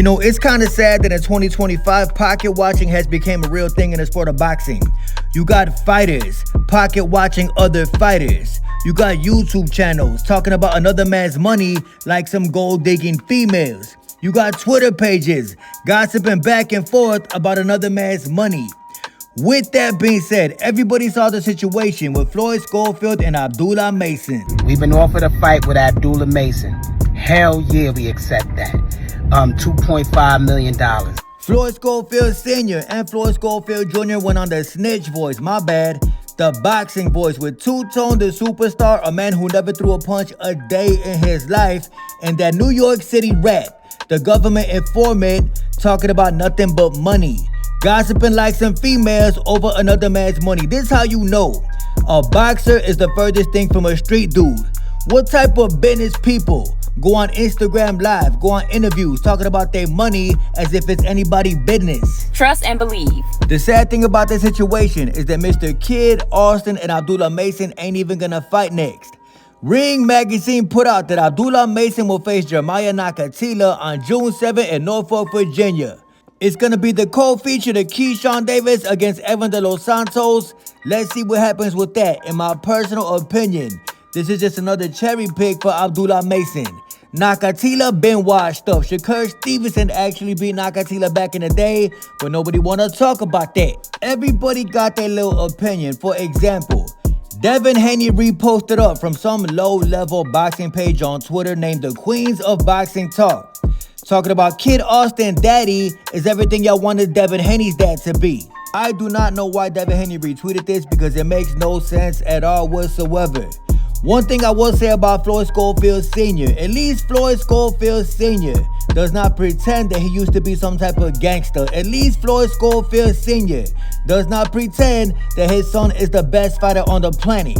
You know, it's kind of sad that in 2025, pocket watching has become a real thing in the sport of boxing. You got fighters pocket watching other fighters. You got YouTube channels talking about another man's money like some gold-digging females. You got Twitter pages gossiping back and forth about another man's money. With that being said, everybody saw the situation with Floyd Schofield and Abdullah Mason. We've been offered a fight with Abdullah Mason. Hell yeah, we accept that. $2.5 million. Floyd Schofield Sr. and Floyd Schofield Jr. went on the snitch voice, my bad. The boxing voice with Two-Tone the Superstar, a man who never threw a punch a day in his life, and that New York City rap, the government informant, talking about nothing but money. Gossiping like some females over another man's money. This how you know a boxer is the furthest thing from a street dude. What type of business people go on Instagram Live, go on interviews talking about their money as if it's anybody's business? Trust and believe. The sad thing about this situation is that Mr. Kid, Austin, and Abdullah Mason ain't even gonna fight next. Ring Magazine put out that Abdullah Mason will face Jeremiah Nakatila on June 7th in Norfolk, Virginia. It's gonna be the co-feature to Keyshawn Davis against Evan De Los Santos. Let's see what happens with that. In my personal opinion, this is just another cherry pick for Abdullah Mason. Nakatila been washed up. Shakur Stevenson actually beat Nakatila back in the day, but nobody wanna talk about that. Everybody got their little opinion. For example, Devin Haney reposted up from some low-level boxing page on Twitter named the Queens of Boxing Talk, talking about Kid Austin daddy is everything y'all wanted Devin Haney's dad to be. I do not know why Devin Haney retweeted this because it makes no sense at all whatsoever. One thing I will say about Floyd Schofield Sr., at least Floyd Schofield Sr. does not pretend that he used to be some type of gangster. At least Floyd Schofield Sr. does not pretend that his son is the best fighter on the planet.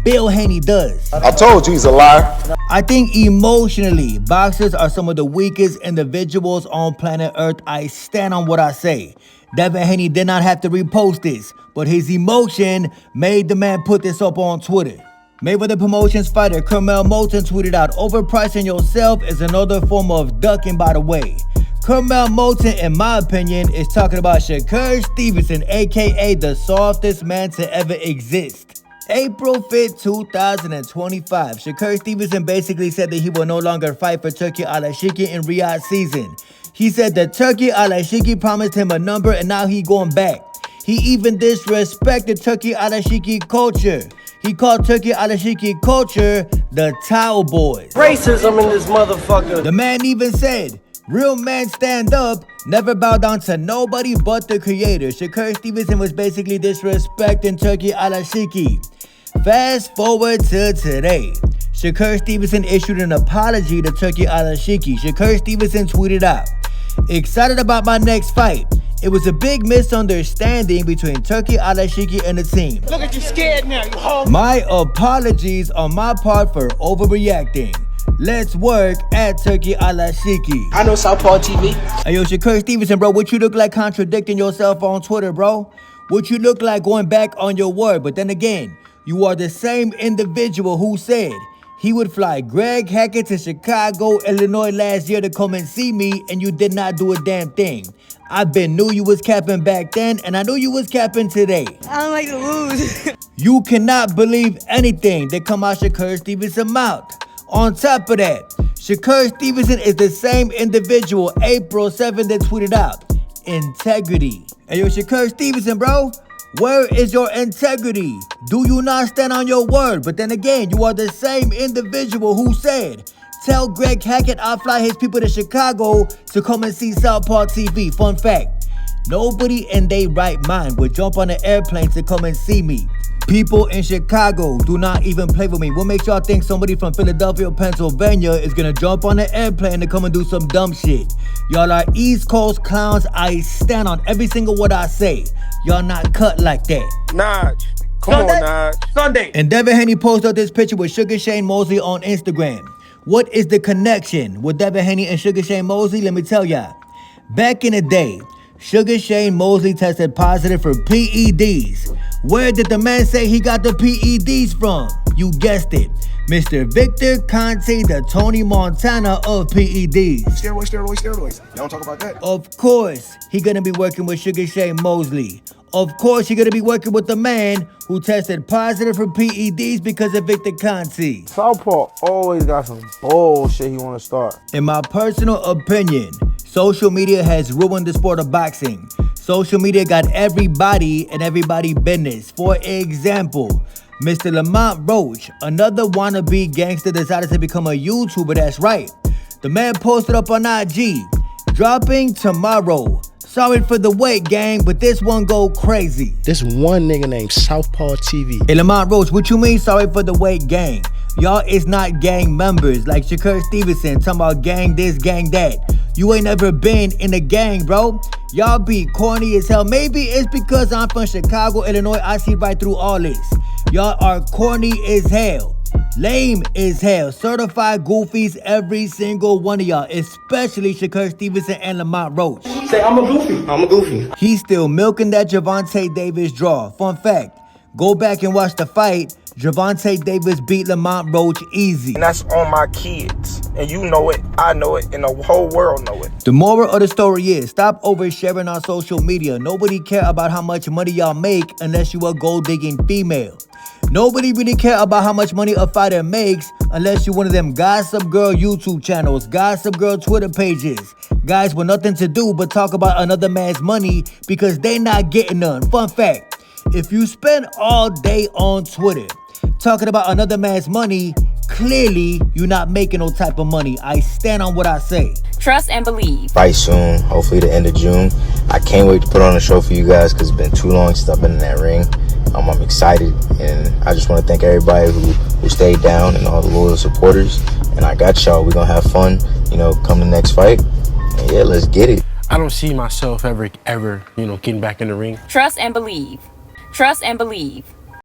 Bill Haney does. I told you he's a liar. I think emotionally, boxers are some of the weakest individuals on planet Earth. I stand on what I say. Devin Haney did not have to repost this, but his emotion made the man put this up on Twitter. Mayweather Promotions fighter Kermel Moulton tweeted out, "Overpricing yourself is another form of ducking, by the way." Kermel Moulton, in my opinion, is talking about Shakur Stevenson, aka the softest man to ever exist. April 5th, 2025, Shakur Stevenson basically said that he will no longer fight for Turki Al-Ashiki in Riyadh season. He said that Turki Al-Ashiki promised him a number and now he going back. He even disrespected Turki Al-Ashiki culture. He called Turki Al-Ashiki culture the Towel Boys. Racism in this motherfucker. The man even said, "Real men stand up, never bow down to nobody but the creator." Shakur Stevenson was basically disrespecting Turki Al-Ashiki. Fast forward to today. Shakur Stevenson issued an apology to Turki Al-Ashiki. Shakur Stevenson tweeted out, "Excited about my next fight. It was a big misunderstanding between Turki Al-Ashiki and the team. Look at you scared now, you hoe. My apologies on my part for overreacting. Let's work at Turki Al-Ashiki." I know Southpaw TV. Hey, yo, Shakur Stevenson, bro, what you look like contradicting yourself on Twitter, bro? What you look like going back on your word? But then again, you are the same individual who said he would fly Greg Hackett to Chicago, Illinois last year to come and see me, and you did not do a damn thing. knew you was capping back then, and I knew you was capping today. I don't like to lose. You cannot believe anything that come out Shakur Stevenson's mouth. On top of that, Shakur Stevenson is the same individual April 7th that tweeted out, "Integrity." Hey, yo, Shakur Stevenson, bro, where is your integrity? Do you not stand on your word? But then again, you are the same individual who said, "Tell Greg Hackett I'll fly his people to Chicago to come and see Southpaw TV." Fun fact, nobody in their right mind would jump on an airplane to come and see me. People in Chicago do not even play with me. What makes y'all think somebody from Philadelphia, Pennsylvania is gonna jump on an airplane to come and do some dumb shit? Y'all are East Coast clowns. I stand on every single word I say. Y'all not cut like that. Naj. Come on, Naj. Sunday. And Devin Haney posted up this picture with Sugar Shane Mosley on Instagram. What is the connection with Devin Haney and Sugar Shane Mosley? Let me tell y'all. Back in the day, Sugar Shane Mosley tested positive for PEDs. Where did the man say he got the PEDs from? You guessed it, Mr. Victor Conte, the Tony Montana of PEDs. Steroids. Y'all don't talk about that. Of course, he gonna be working with Sugar Shane Mosley. Of course, he gonna be working with the man who tested positive for PEDs because of Victor Conte. Southpaw always got some bullshit he wanna start. In my personal opinion, social media has ruined the sport of boxing. Social media got everybody and everybody business. For example, Mr. Lamont Roach, another wannabe gangster, decided to become a YouTuber. That's right. The man posted up on IG, dropping tomorrow. Sorry for the wait, gang, but this one go crazy. This one nigga named Southpaw TV. Hey, Lamont Roach, what you mean sorry for the wait, gang? Y'all is not gang members like Shakur Stevenson talking about gang this, gang that. You ain't never been in a gang, bro. Y'all be corny as hell. Maybe it's because I'm from Chicago, Illinois. I see right through all this. Y'all are corny as hell. Lame as hell. Certified goofies, every single one of y'all. Especially Shakur Stevenson and Lamont Roach. Say, I'm a goofy. He's still milking that Gervonta Davis draw. Fun fact, go back and watch the fight. Gervonta Davis beat Lamont Roach easy. And that's on my kids. And you know it, I know it, and the whole world know it. The moral of the story is, stop oversharing on social media. Nobody care about how much money y'all make unless you a gold-digging female. Nobody really care about how much money a fighter makes unless you one of them Gossip Girl YouTube channels, Gossip Girl Twitter pages. Guys with nothing to do but talk about another man's money because they not getting none. Fun fact, if you spend all day on Twitter talking about another man's money, clearly you're not making no type of money. I stand on what I say. Trust and believe. Fight soon, hopefully the end of June. I can't wait to put on a show for you guys because it's been too long since I've been in that ring. I'm excited, and I just want to thank everybody who stayed down and all the loyal supporters. And I got y'all. We're going to have fun, come the next fight. And yeah, let's get it. I don't see myself ever, getting back in the ring. Trust and believe. Trust and believe.